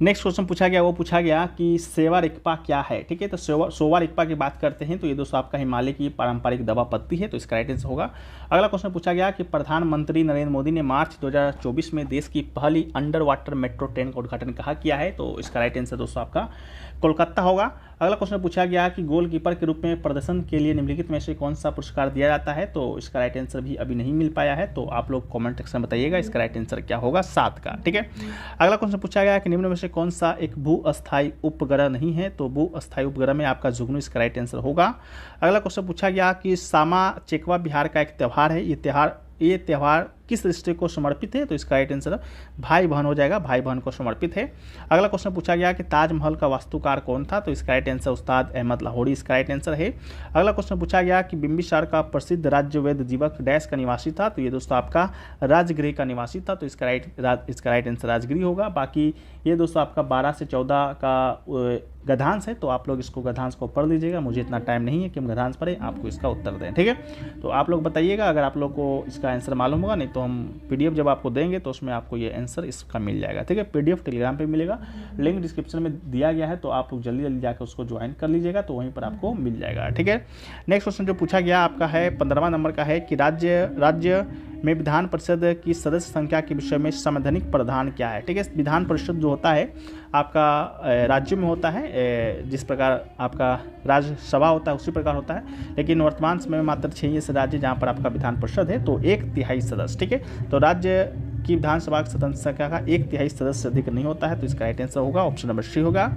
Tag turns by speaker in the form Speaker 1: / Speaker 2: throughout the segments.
Speaker 1: Next question पूछा गया, वो पूछा गया कि सेवा रिक्पा क्या है। ठीक है, तो सोवा रिक्पा की बात करते हैं तो ये दोस्तों आपका हिमालय की पारंपरिक दवा पत्ती है, तो इसका राइट आंसर होगा। अगला क्वेश्चन पूछा गया कि प्रधानमंत्री नरेंद्र मोदी ने मार्च 2024 में देश की पहली अंडर वाटर मेट्रो ट्रेन का उद्घाटन कहाँ किया है, तो इसका राइट आंसर दोस्तों आपका कोलकाता होगा। अगला क्वेश्चन पूछा गया कि गोलकीपर के रूप में प्रदर्शन के लिए निम्नलिखित में से कौन सा पुरस्कार दिया जाता है, तो इसका राइट आंसर भी अभी नहीं मिल पाया है, तो आप लोग कमेंट सेक्शन में बताइएगा इसका राइट आंसर क्या होगा, 7 का। ठीक है, अगला क्वेश्चन पूछा गया कि निम्न में से कौन सा एक भू अस्थायी उपग्रह नहीं है, तो भू अस्थायी उपग्रह में आपका जुगनू इसका राइट आंसर होगा। अगला क्वेश्चन पूछा गया कि सामा चेकवा बिहार का एक त्यौहार है, ये त्यौहार किस रिश्ते को समर्पित है, तो इसका राइट आंसर भाई बहन हो जाएगा, भाई बहन को समर्पित है। अगला क्वेश्चन पूछा गया कि ताजमहल का वास्तुकार कौन था, तो इसका राइट आंसर उस्ताद अहमद लाहौरी इसका राइट आंसर है। अगला क्वेश्चन पूछा गया कि बिंबिसार का प्रसिद्ध राज्यवेद जीवक डैश का निवासी था, तो ये दोस्तों आपका राजगृह का निवासी था, तो इसका राइट आंसर राजगृह होगा। बाकी ये दोस्तों आपका 12 से 14 का गधांश है, तो आप लोग इसको गधांश को पढ़ लीजिएगा, मुझे इतना टाइम नहीं है कि हम गधांश पढ़ें, आपको इसका उत्तर दें। ठीक है, तो आप लोग बताइएगा अगर आप लोग को इसका आंसर मालूम होगा, नहीं तो हम पीडीएफ जब आपको देंगे तो उसमें आपको ये आंसर इसका मिल जाएगा। ठीक है, पीडीएफ टेलीग्राम पे मिलेगा, लिंक डिस्क्रिप्शन में दिया गया है, तो आप लोग जल्दी जल्दी जाकर उसको ज्वाइन कर लीजिएगा, तो वहीं पर आपको मिल जाएगा। ठीक है, नेक्स्ट क्वेश्चन जो पूछा गया आपका है 15वां नंबर का है कि राज्य में विधान परिषद की सदस्य संख्या के विषय में संवैधानिक प्रावधान क्या है। ठीक है, विधान परिषद जो होता है आपका राज्यों में होता है, जिस प्रकार आपका राज्यसभा होता है उसी प्रकार होता है, लेकिन वर्तमान समय में मात्र 6 ऐसे राज्य जहाँ पर आपका विधान परिषद है, तो 1/3 सदस्य। ठीक है, तो राज्य की विधानसभा की सदस्य संख्या का 1/3 सदस्य से अधिक नहीं होता है, तो इसका राइट आंसर होगा ऑप्शन नंबर सी होगा।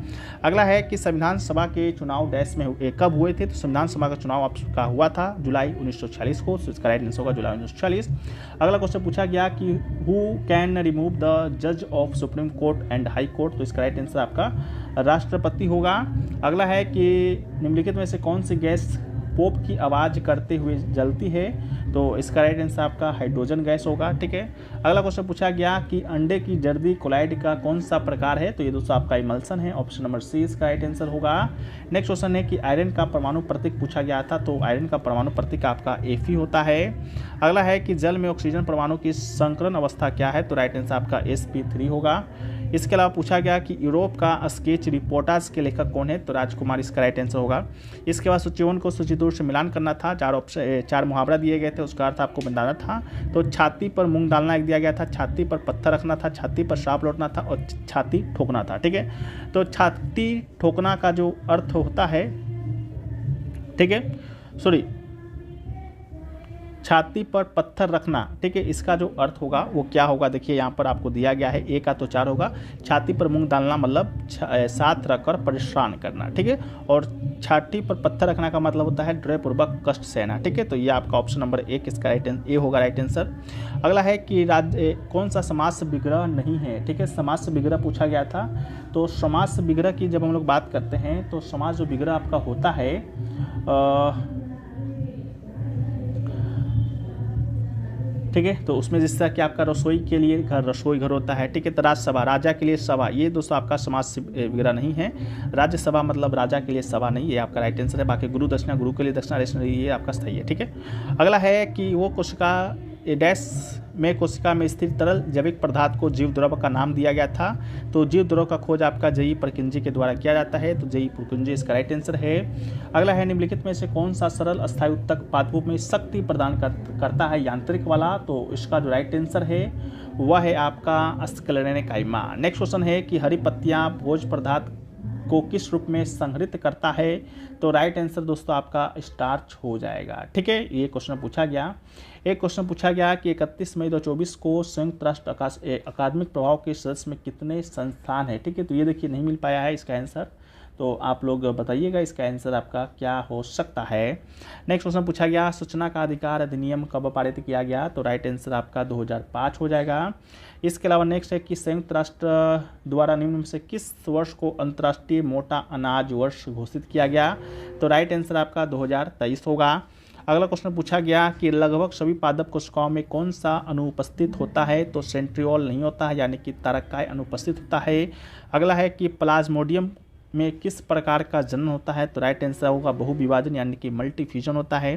Speaker 1: अगला है कि संविधान सभा के चुनाव डैश में कब हुए थे, तो संविधान सभा का चुनाव आपका हुआ था जुलाई 1946 को, तो इसका राइट आंसर होगा जुलाई 1946। अगला क्वेश्चन पूछा गया कि हु कैन रिमूव द जज of supreme court and high court, तो इसका राइट आंसर आपका राष्ट्रपति होगा। अगला है कि निम्नलिखित में से कौन सी गैस पोप की आवाज़ करते हुए जलती है, तो इसका राइट आंसर आपका हाइड्रोजन गैस होगा। ठीक है, अगला क्वेश्चन पूछा गया कि अंडे की जर्दी कोलाइड का कौन सा प्रकार है, तो ये दोस्तों आपका इमल्सन है, ऑप्शन नंबर सी इसका राइट आंसर होगा। नेक्स्ट क्वेश्चन है कि आयरन का परमाणु प्रतीक पूछा गया था, तो आयरन का परमाणु प्रतीक आपका Fe होता है। अगला है कि जल में ऑक्सीजन परमाणु की संकरण अवस्था क्या है, तो राइट आंसर आपका sp3 होगा। इसके अलावा पूछा गया कि यूरोप का स्केच रिपोर्टास के लेखक कौन है, तो राजकुमार इसका राइट आंसर होगा। इसके बाद सूचिवन को सूचिदूर से मिलान करना था, 4 मुहावरा दिए गए थे, उसका अर्थ आपको बताना था। तो छाती पर मूंग डालना एक दिया गया था, छाती पर पत्थर रखना था, छाती पर सांप लौटना था और छाती ठोकना था। ठीक है, तो छाती ठोकना का जो अर्थ होता है, ठीक है, सॉरी, छाती पर पत्थर रखना, ठीक है, इसका जो अर्थ होगा वो क्या होगा, देखिए यहाँ पर आपको दिया गया है, ए का तो 4 होगा, छाती पर मूंग डालना मतलब साथ रखकर परेशान करना। ठीक है, और छाती पर पत्थर रखना का मतलब होता है ड्रयपूर्वक कष्ट सहना। ठीक है, तो ये आपका ऑप्शन नंबर 1 इसका राइट ए होगा राइट आंसर। अगला है कि कौन सा समास से विग्रह नहीं है। ठीक है, समास से विग्रह पूछा गया था, तो समास से विग्रह की जब हम लोग बात करते हैं तो समास जो विग्रह आपका होता है ठीक है, तो उसमें जिस तरह कि आपका रसोई के लिए घर रसोई घर होता है। ठीक है, तो राज्यसभा राजा के लिए सभा, ये दोस्तों आपका समाज से विग्रह नहीं है। राज्यसभा मतलब राजा के लिए सभा नहीं, ये आपका राइट आंसर है। बाकी गुरु दक्षिणा, गुरु के लिए दक्षिणा, ये आपका सही है। ठीक है, अगला है कि वो कोशिका डैश में कोशिका में स्थिर तरल जैविक पदार्थ को जीव द्रव का नाम दिया गया था, तो जीव द्रव का खोज आपका जेई परकिंजी के द्वारा किया जाता है, तो जेई परकिंजी इसका राइट आंसर है। अगला है निम्नलिखित में से कौन सा सरल अस्थायी उत्तक पादपों में शक्ति प्रदान करता है, यांत्रिक वाला, तो इसका जो राइट आंसर है वह है आपका स्क्लेरेनेकाइमा। नेक्स्ट क्वेश्चन है कि हरी पत्तियां भोज पदार्थ को किस रूप में संग्रहित करता है, तो राइट आंसर दोस्तों आपका स्टार्च हो जाएगा। ठीक है, ये क्वेश्चन पूछा गया। एक क्वेश्चन पूछा गया कि 31 मई 2024 को संयुक्त राष्ट्र अकादमिक प्रभाव के सदस्य में कितने संस्थान है। ठीक है, तो ये देखिए नहीं मिल पाया है इसका आंसर, तो आप लोग बताइएगा इसका आंसर आपका क्या हो सकता है। नेक्स्ट क्वेश्चन पूछा गया सूचना का अधिकार अधिनियम कब पारित किया गया, तो राइट आंसर आपका 2005 हो जाएगा। इसके अलावा नेक्स्ट है कि संयुक्त राष्ट्र द्वारा निम्न में से किस वर्ष को अंतर्राष्ट्रीय मोटा अनाज वर्ष घोषित किया गया, तो राइट आंसर आपका 2023 होगा। अगला क्वेश्चन पूछा गया कि लगभग सभी पादप कोशिकाओं में कौन सा अनुपस्थित होता है, तो सेंट्रियोल नहीं होता है, यानी कि तारकाय अनुपस्थित होता है। अगला है कि प्लाज्मोडियम में किस प्रकार का जन्म होता है, तो राइट आंसर होगा बहुविभाजन, यानी कि मल्टीफ्यूजन होता है।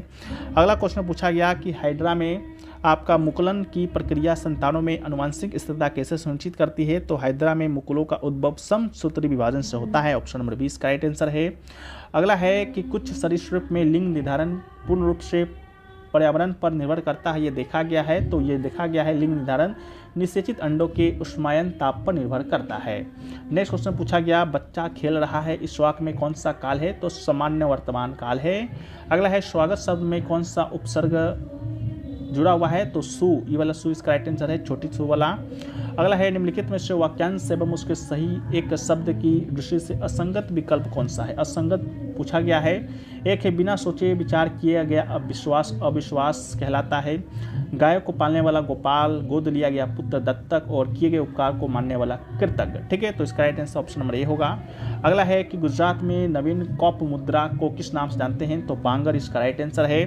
Speaker 1: अगला क्वेश्चन पूछा गया कि हाइड्रा में आपका मुकुलन की प्रक्रिया संतानों में आनुवंशिक स्थिरता कैसे सुनिश्चित करती है? तो हैदरा में मुकुलों का उद्भव समसूत्री विभाजन से होता है। ऑप्शन नंबर 20 का राइट आंसर है। अगला है कि कुछ सरीसृप में लिंग निर्धारण पूर्ण रूप से पर्यावरण पर निर्भर करता है, ये देखा गया है। तो ये देखा गया है लिंग निर्धारण निषेचित अंडों के उष्मायन ताप पर निर्भर करता है। नेक्स्ट क्वेश्चन पूछा गया, बच्चा खेल रहा है, इस वाक्य में कौन सा काल है? तो सामान्य वर्तमान काल है। अगला है स्वागत शब्द में कौन सा उपसर्ग जुड़ा हुआ है? तो सु, ये वाला सु इसका राइट आंसर है, छोटी सु वाला। अगला है निम्नलिखित में से वाक्यांश एवं उसके सही एक शब्द की दृष्टि से असंगत विकल्प कौन सा है? असंगत पूछा गया है। एक है बिना सोचे विचार किया गया अविश्वास अविश्वास कहलाता है। गाय को पालने वाला गोपाल, गोद लिया गया पुत्र दत्तक और किए गए उपकार को मानने वाला कृतज्ञ। ठीक है, तो इसका right answer option number A होगा। अगला है कि गुजरात में नवीन कौप मुद्रा को किस नाम से जानते हैं? तो बांगर इसका राइट आंसर है।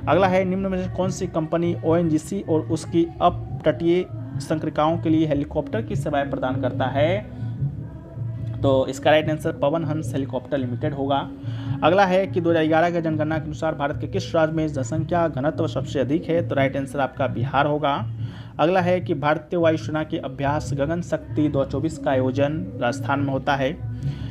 Speaker 1: अगला है निम्न में से कौन सी कंपनी ONGC और उसकी अपतटीय संक्रिकाओं के लिए हेलीकॉप्टर की सेवाएं प्रदान करता है? तो इसका right answer Pawan Hans helicopter limited होगा। अगला है कि 2011 की जनगणना के अनुसार भारत के किस राज्य में जनसंख्या घनत्व सबसे अधिक है? तो राइट आंसर आपका बिहार होगा। अगला है कि भारतीय वायुसेना के अभ्यास गगन शक्ति 2024 का आयोजन राजस्थान में होता है,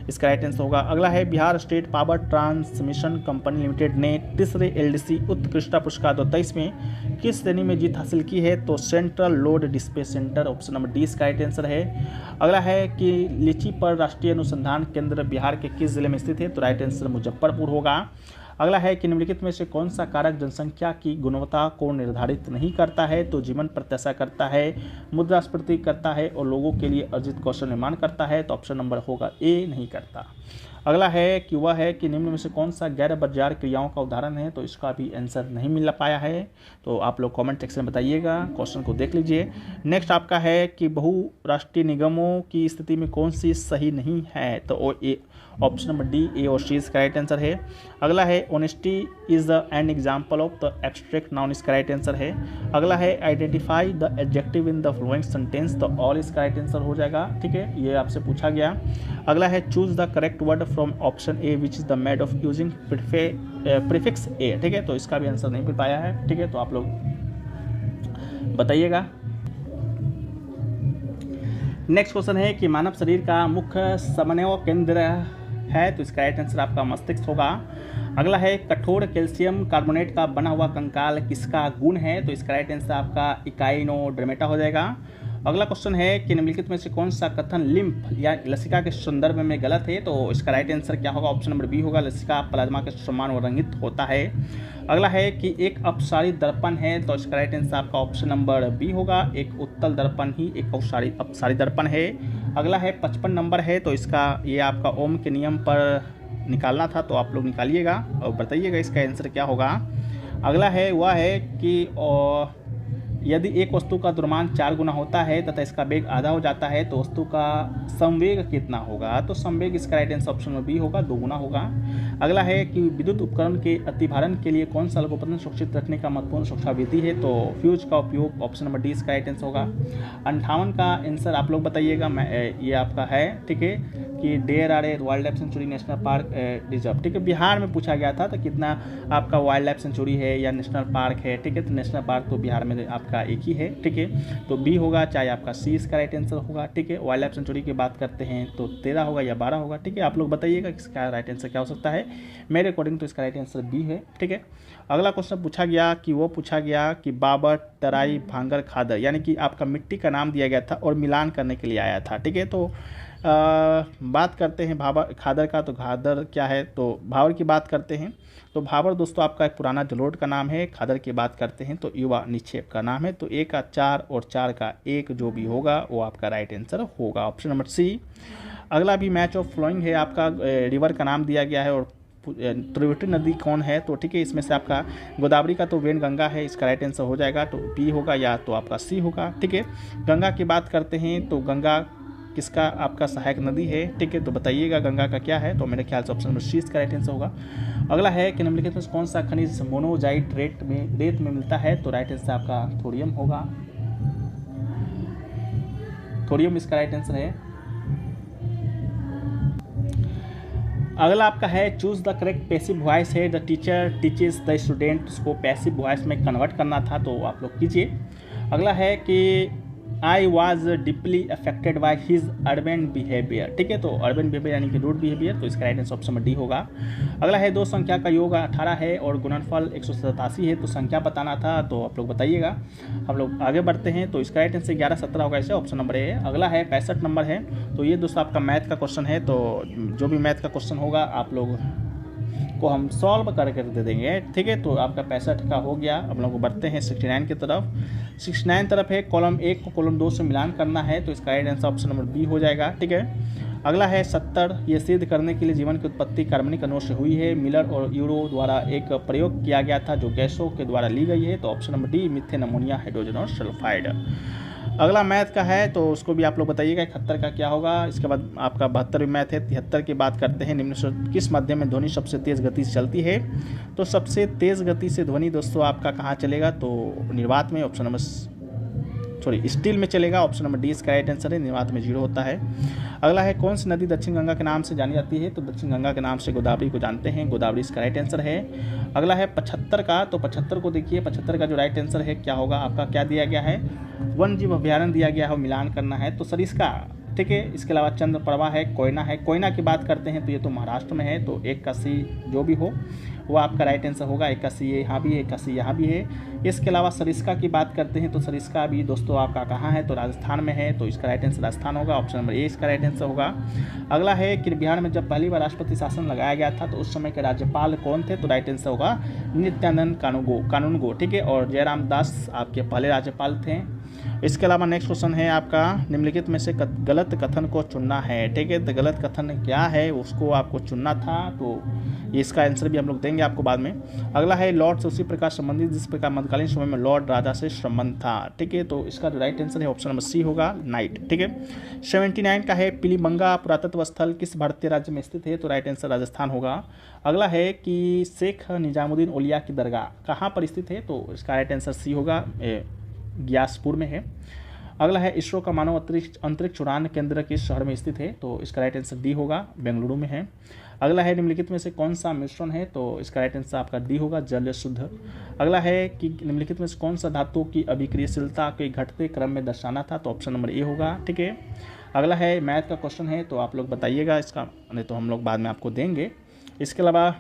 Speaker 1: इसका राइट आंसर होगा। अगला है Bihar state power transmission company limited ने तीसरे LDC उत्कृष्टता पुरस्कार 2023 में किस श्रेणी में जीत हासिल की है? तो central load display centre, option number D इसका राइट आंसर है। अगला है कि लीची पर राष्ट्रीय अनुसंधान केंद्र बिहार के किस जिले में स्थित है? तो राइट आंसर मुजफ्फरपुर होगा। अगला है कि निम्नलिखित में से कौन सा कारक जनसंख्या की गुणवत्ता को निर्धारित नहीं करता है? तो जीवन प्रत्याशा करता है, मुद्रास्फीति करता है और लोगों के लिए अर्जित कौशल निर्माण करता है। तो ऑप्शन नंबर होगा ए, नहीं करता। अगला है कि वह है कि निम्न में से कौन सा गैर बाजार क्रियाओं का उदाहरण है? तो इसका भी आंसर नहीं मिल पाया है, तो आप लोग कमेंट सेक्शन में बताइएगा, क्वेश्चन को देख लीजिए। नेक्स्ट आपका है कि बहुराष्ट्रीय निगमों की स्थिति में कौन सी सही नहीं है? तो ऑप्शन नंबर डी ए और सी इसका राइट आंसर है। अगला है honesty is an example of the abstract noun, इसका राइट आंसर है। अगला है identify the adjective in the following sentence, तो ऑल इसका राइट आंसर हो जाएगा। ठीक है, ये आपसे पूछा गया। अगला है choose the correct word from option A which is the made of using prefix A. ठीक है, तो इसका भी आंसर नहीं मिल पाया है। ठीक है, तो आप लोग बताइएगा। नेक्स्ट क्वेश्चन है कि मानव शरीर का मुख्य समन्वय केंद्र है, तो इसका राइट आंसर आपका मस्तिष्क होगा। अगला है कठोर कैल्शियम कार्बोनेट का बना हुआ कंकाल किसका गुण है? तो इसका राइट आंसर आपका इकाइनोडर्मेटा हो जाएगा। अगला क्वेश्चन है कि निम्नलिखित में से कौन सा कथन लिम्फ या लसिका के संदर्भ में गलत है? तो इसका राइट आंसर क्या होगा? ऑप्शन नंबर बी होगा, लसिका प्लाज्मा के समान रंगित होता है। अगला है कि एक अपसारी दर्पण है, तो इसका राइट आंसर आपका ऑप्शन नंबर बी होगा, एक उत्तल दर्पण ही एक अपसारी दर्पण है। अगला है 55 नंबर है, तो इसका ये आपका ओम के नियम पर निकालना था, तो आप लोग निकालिएगा और बताइएगा इसका आंसर क्या होगा। अगला है वह है कि यदि एक वस्तु का द्रव्यमान 4 गुना होता है तथा इसका वेग आधा हो जाता है तो वस्तु का संवेग कितना होगा? तो संवेग इसका राइट आंसर ऑप्शन में बी होगा, 2 गुना होगा। अगला है कि विद्युत उपकरण के अतिभारण के लिए कौन सा लघुपतन सुरक्षित रखने का महत्वपूर्ण सुरक्षा विधि है? तो फ्यूज का उपयोग, ऑप्शन नंबर डी इसका राइट आंसर होगा। 58 का आंसर आप लोग बताइएगा, ये आपका है। ठीक है, कि there are a wildlife sanctuary national park reserve. ठीक है, बिहार में पूछा गया था तो कितना आपका वाइल्ड लाइफ सेंचुरी है या नेशनल पार्क है? ठीक है, तो नेशनल पार्क तो बिहार में आपका एक ही है। ठीक है, तो बी होगा, चाहे आपका सी इसका राइट आंसर होगा। ठीक है, वाइल्ड लाइफ सेंचुरी की बात करते हैं तो 13 होगा या 12 होगा। ठीक है, आप लोग बताइएगा इसका राइट आंसर क्या हो सकता है। मेरे अकॉर्डिंग तो इसका राइट आंसर बी है। ठीक है, अगला क्वेश्चन पूछा गया कि बाबर तराई भांगर खादर, यानी कि आपका मिट्टी का नाम दिया गया था और मिलान करने के लिए आया था। ठीक है, तो बात करते हैं भाबर खादर का, तो खादर क्या है? तो भाबर की बात करते हैं तो भाबर दोस्तों आपका एक पुराना जलोढ़ का नाम है। खादर की बात करते हैं तो युवा निक्षेप का नाम है। तो 1 का 4 और 4 का 1 जो भी होगा वो आपका राइट आंसर होगा, ऑप्शन नंबर सी। अगला भी मैच ऑफ फ्लोइंग है, आपका रिवर का नाम दिया गया है और त्रिवेणी नदी कौन है? तो ठीक है, इसमें से आपका गोदावरी का तो वेनगंगा है, इसका राइट आंसर हो जाएगा, तो बी होगा या तो आपका सी होगा। ठीक है, गंगा की बात करते हैं तो गंगा किसका आपका सहायक नदी है? ठीक है, तो बताइएगा गंगा का क्या है? तो मेरे ख्याल से ऑप्शन नंबर सी इसका राइट आंसर होगा। अगला है कि निम्नलिखित में कौन सा खनिज मोनोजाइट रेत में मिलता है? तो राइट आंसर आपका थोरियम होगा, थोरियम इसका राइट आंसर है। अगला आपका है choose the correct passive voice है the teacher teaches the student, उसको पैसिव वॉइस में कन्वर्ट करना था तो आप लोग कीजिए। अगला है कि I was deeply affected by his urban behaviour, ठीक है, तो अर्बन बिहेवियर यानी कि रूड बिहेवियर, तो इसका राइट आंसर ऑप्शन में डी होगा। अगला है दो संख्या का योग 18 है और गुणनफल 187 है, तो संख्या बताना था तो आप लोग बताइएगा। हम लोग आगे बढ़ते हैं, तो इसका राइट आंसर 11 17 होगा, ऐसे ऑप्शन नंबर ए है। अगला है 65 नंबर है, तो ये दोस्तों आपका मैथ का क्वेश्चन है, तो जो भी मैथ का क्वेश्चन होगा आप लोग को हम सॉल्व करके दे देंगे, ठीक है। तो आपका 65 का हो गया। हम लोग बढ़ते हैं 69 की तरफ। 69 तरफ है कॉलम 1 को कॉलम 2 से मिलान करना है, तो इसका right answer option number B हो जाएगा, ठीक है। अगला है 70, ये सिद्ध करने के लिए जीवन की उत्पत्ति कार्बनिक अणुओं से हुई है। मिलर और यूरो द्वारा एक प्रयोग किया गया था जो गैसों के द्वारा ली गई है, तो option number D methane, ammonia, hydrogen और सल्फाइड। अगला मैथ का है, तो उसको भी आप लोग बताइएगा 71 का क्या होगा। इसके बाद आपका 72 मैथ है। 73 की बात करते हैं, निम्न से किस माध्यम में ध्वनि सबसे तेज़ गति से चलती है, तो सबसे तेज़ गति से ध्वनि दोस्तों आपका कहाँ चलेगा, तो निर्वात में, ऑप्शन नंबर स्टील में चलेगा, ऑप्शन नंबर डी इसका राइट आंसर है। निर्वात में 0 होता है। अगला है कौन सी नदी दक्षिण गंगा के नाम से जानी जाती है, तो दक्षिण गंगा के नाम से गोदावरी को जानते हैं, गोदावरी इसका राइट आंसर है। अगला है 75 का, तो 75 को देखिए, 75 का जो राइट आंसर है क्या होगा आपका, क्या दिया गया है, वन जीव अभ्यारण्य दिया गया है, मिलान करना है, तो सरिस्का, ठीक है। इसके अलावा चंद्रप्रभा है, कोयना है। कोयना की बात करते हैं तो ये तो महाराष्ट्र में है, तो 1 का सी जो भी हो वो आपका राइट आंसर होगा। 1 का सी यहाँ भी है, 1 का सी यहाँ भी है। इसके अलावा सरिस्का की बात करते हैं तो सरिस्का भी दोस्तों आपका कहाँ है, तो राजस्थान में है, तो इसका राइट आंसर राजस्थान होगा, ऑप्शन नंबर ए इसका राइट आंसर होगा। अगला है कि बिहार में जब पहली बार राष्ट्रपति शासन लगाया गया था तो उस समय के राज्यपाल कौन थे, तो राइट आंसर होगा नित्यानंद कानूनगो, ठीक है, और जयराम दास आपके पहले राज्यपाल थे। इसके अलावा नेक्स्ट क्वेश्चन है आपका निम्नलिखित में से गलत कथन को चुनना है, ठीक है, तो गलत कथन क्या है उसको आपको चुनना था, तो इसका आंसर भी हम लोग देंगे आपको बाद में। अगला है लॉर्ड से उसी प्रकार संबंधित जिस प्रकार मध्यकालीन समय में लॉर्ड राजा से संबंध था, ठीक है, तो इसका जो राइट आंसर है ऑप्शन नंबर सी होगा, नाइट, ठीक है। 79 का है पिलीबंगा पुरातत्व स्थल किस भारतीय राज्य में स्थित है, तो राइट आंसर राजस्थान होगा। अगला है कि शेख निजामुद्दीन औलिया की दरगाह कहाँ पर स्थित है, तो इसका राइट आंसर सी होगा, ग्यासपुर में है। अगला है इसरो का मानव अंतरिक्ष उड़ान केंद्र किस शहर में स्थित है, तो इसका राइट आंसर डी होगा, बेंगलुरु में है। अगला है निम्नलिखित में से कौन सा मिश्रण है, तो इसका राइट आंसर आपका डी होगा, जल शुद्ध। अगला है कि निम्नलिखित में से कौन सा धातु की अभिक्रियाशीलता के घटते क्रम में दर्शाना था, तो ऑप्शन नंबर ए होगा, ठीक है। अगला है मैथ का क्वेश्चन है, तो आप लोग बताइएगा इसका, नहीं तो हम लोग बाद में आपको देंगे। इसके अलावा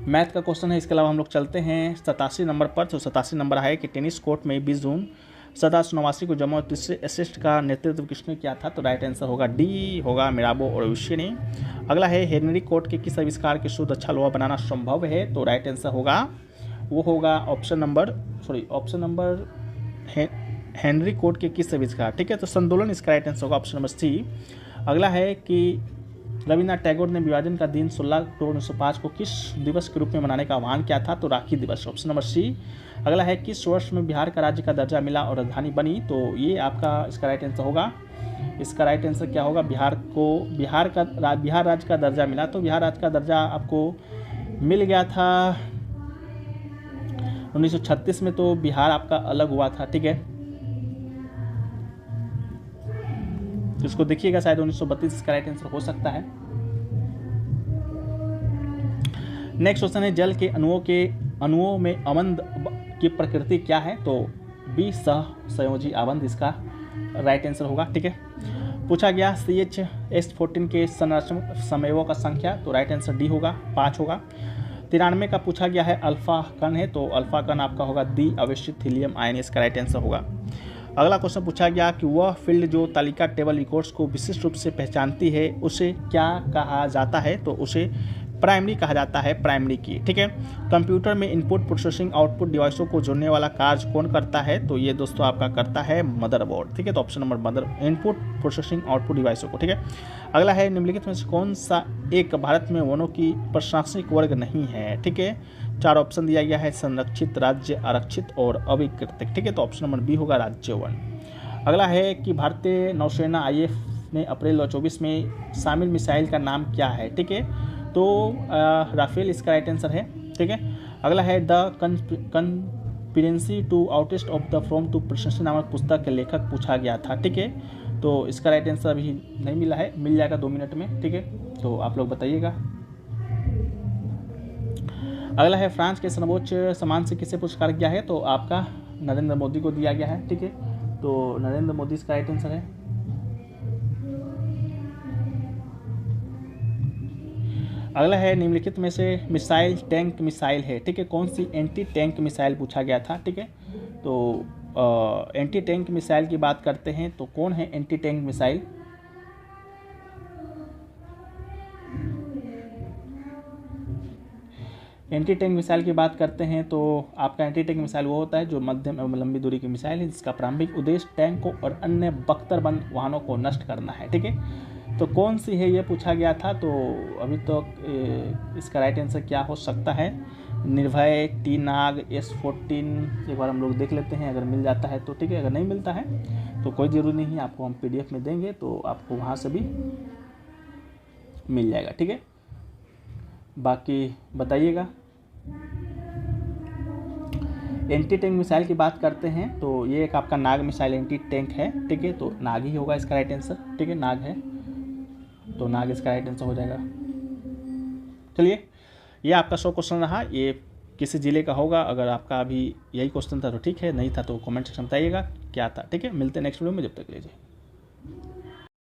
Speaker 1: मैथ का क्वेश्चन है। इसके अलावा हम लोग चलते हैं 87 नंबर पर, तो 87 नंबर है कि टेनिस कोर्ट में 20 जून 1789 को जमा तीसरे असिस्ट का नेतृत्व किसने किया था, तो राइट आंसर होगा डी होगा, मिराबो और विशे ने। अगला है हेनरी कोर्ट के किस आविष्कार के शुद्ध अच्छा लोहा बनाना संभव है, तो राइट आंसर होगा वो होगा ऑप्शन नंबर हेनरी कोर्ट के किस आविष्कार, ठीक है, तो संतुलन इसका राइट आंसर होगा, ऑप्शन नंबर सी। अगला है कि रविन्द्रनाथ टैगोर ने विभाजन का दिन 16 अक्टूबर 1905 को किस दिवस के रूप में मनाने का आह्वान किया था, तो राखी दिवस, ऑप्शन नंबर सी। अगला है किस वर्ष में बिहार का राज्य का दर्जा मिला और राजधानी बनी, तो ये आपका इसका राइट आंसर होगा। इसका राइट आंसर क्या होगा, बिहार राज्य का दर्जा मिला, तो बिहार राज्य का दर्जा आपको मिल गया था 1936 में, तो बिहार आपका अलग हुआ था, ठीक है। इसको देखिएगा शायद 1932 इसका राइट आंसर हो सकता है। नेक्स्ट क्वेश्चन है जल के अणुओं में अवंद की प्रकृति क्या है, तो बी सहसंयोजी अवंद इसका राइट आंसर होगा, ठीक है। पूछा गया CH-S14 के संरचनात्मक समयों का संख्या, तो राइट आंसर डी होगा, 5 होगा। 93 का पूछा गया है अल्फा कण है, तो अल्फा कण आपका होगा दी अवशेषित हीलियम आयन, इसका राइट आंसर होगा। अगला क्वेश्चन पूछा गया कि वह फील्ड जो तालिका टेबल रिकॉर्ड्स को विशिष्ट रूप से पहचानती है उसे क्या कहा जाता है, तो उसे प्राइमरी कहा जाता है, प्राइमरी की, ठीक है। कंप्यूटर में इनपुट प्रोसेसिंग आउटपुट डिवाइसों को जोड़ने वाला कार्य कौन करता है, तो ये दोस्तों आपका करता है मदरबोर्ड, ठीक है, तो option number input processing output डिवाइसों को, ठीक है। अगला है निम्नलिखित में से कौन सा एक भारत में वनों की प्रशासनिक वर्ग नहीं है, ठीक है। 4 ऑप्शन दिया गया है, संरक्षित, राज्य, आरक्षित और अविकृत, ठीक है, तो ऑप्शन नंबर बी होगा, राज्य वन। अगला है कि भारतीय नौसेना IF में अप्रैल 2024 में शामिल मिसाइल का नाम क्या है, ठीक है, तो राफेल इसका राइट आंसर है, ठीक है। अगला है the conspiracy to oust of the from to presidency नामक पुस्तक के लेखक पूछा गया था, ठीक है, तो इसका राइट आंसर अभी नहीं मिला है, मिल जाएगा 2 मिनट में, ठीक है। तो आप लोग बताइएगा। अगला है फ्रांस के सर्वोच्च सम्मान से किसे पुरस्कार किया है, तो आपका नरेंद्र मोदी को दिया गया है, ठीक है। तो नरेंद्र मोदी इसका राइट आंसर है। अगला है निम्नलिखित में से मिसाइल टैंक मिसाइल है, ठीक है, कौन सी एंटी टैंक मिसाइल पूछा गया था, ठीक है। तो एंटी टैंक मिसाइल की बात करते हैं तो कौन है anti tank missile. Anti tank missile की बात करते हैं तो आपका एंटी टैंक मिसाइल वो होता है जो मध्यम एवं लंबी दूरी की मिसाइल है, जिसका प्रारंभिक उद्देश्य टैंकों और अन्य बख्तरबंद वाहनों को नष्ट करना है, ठीक है। तो कौन सी है ये पूछा गया था। तो अभी तो इसका राइट आंसर क्या हो सकता है, निर्भय, टी नाग, S14, एक बार हम लोग देख लेते हैं, अगर मिल जाता है तो ठीक है, अगर नहीं मिलता है तो कोई ज़रूरी नहीं है, आपको हम PDF में देंगे तो आपको वहाँ से भी मिल जाएगा, ठीक है। बाकी बताइएगा। एंटी टैंक मिसाइल की बात करते हैं तो ये एक आपका नाग मिसाइल एंटी टैंक है, ठीक है। तो नाग ही होगा इसका राइट आंसर, ठीक है, नाग है, तो नाग इसका राइट आंसर हो जाएगा। चलिए, ये आपका 100 क्वेश्चन रहा, ये किसी ज़िले का होगा। अगर आपका अभी यही क्वेश्चन था तो ठीक है, नहीं था तो कमेंट सेक्शन में बताइएगा क्या था, ठीक है। मिलते हैं नेक्स्ट वीडियो में, जब तक लीजिए।